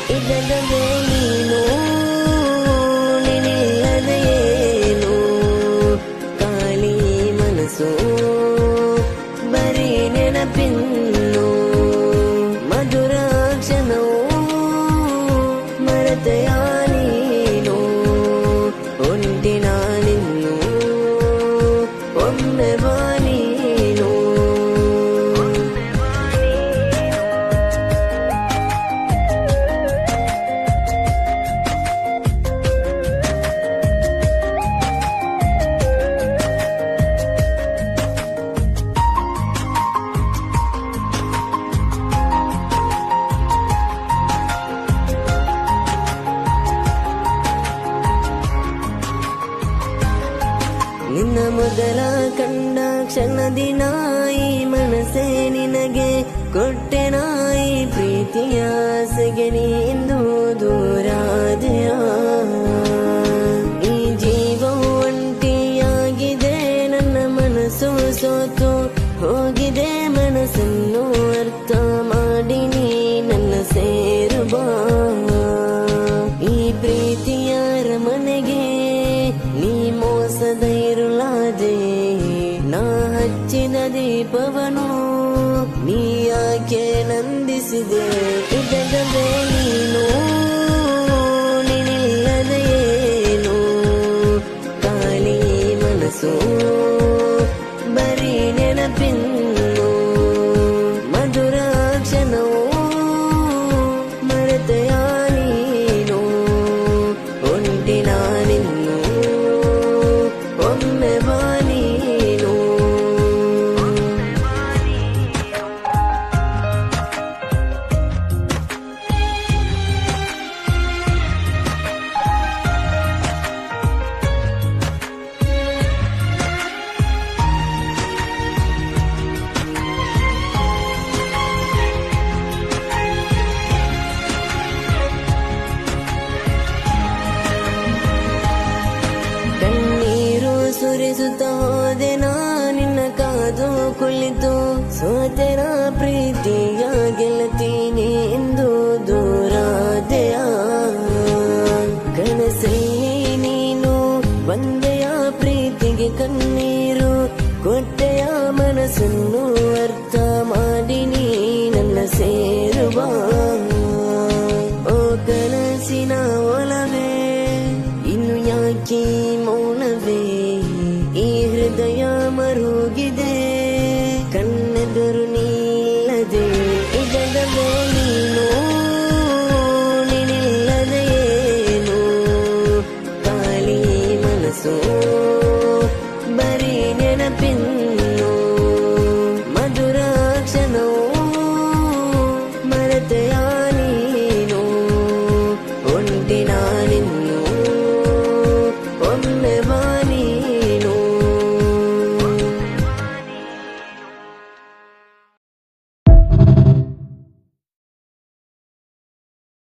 ಇಲ್ಲದೆ ನೀನು ನಿನ್ನಿಲ್ಲದೆ ಏನು ಖಾಲಿ ಮನಸ್ಸು ಬರೀ ನೆನಪಿನ್ನು ಮಧುರ ಕ್ಷಣವು ಮರೆತೆಯ ನೀನು ಒಂಟಿ ನಾನಿನ್ನು ಒಮ್ಮೆ ಬಾ ನೀನು ನಿನ್ನ ಮೊದಲ ಕಂಡ ಕ್ಷಣದಿ ನಾಯಿ ಮನಸ್ಸೇ ನಿನಗೆ ಕೊಟ್ಟೆ ನಾಯಿ ಪ್ರೀತಿಯ ಆಸೆಗೆ ನೀನು ದೂರಾದೆಯ ಈ ಜೀವವು ಒಂಟಿಯಾಗಿದೆ ನನ್ನ ಮನಸ್ಸು ಸೋತು ಹೋಗಿದೆ ಮನಸ್ಸನ್ನು ಅರ್ಥ ಮಾಡಿ ನೀ ನನ್ನ ಸೇರು ಬಾ ಈ ಪ್ರೀತಿಯ ರಮನೆಗೆ ನೀ ಮೋಸದ ಇರುಳಾದೆ ನಾ ಹಚ್ಚಿದ ದೀಪವನು ನೀ ಯಾಕೆ ನಂದಿಸಿದೆ ಇದಲ್ಲದೆ ನೀನು ನಿನ್ನಿಲ್ಲದೆ ಏನು ಖಾಲಿ ಮನಸ್ಸು ಬರೀ ನೆನಪಿನ್ನು ಮಧುರ ಕ್ಷಣವು ಮರೆತೆಯ ನೀನು ಒಂಟಿ ನಾನಿನ್ನು ಒಮ್ಮೆ ಬಾ ನೀನು ಸುರಿಸುತ್ತ ಹೋದೆ ನಾ ನಿನ್ನ ಕಾದು ಕುಳಿತು ಸೋತೆ ನಾ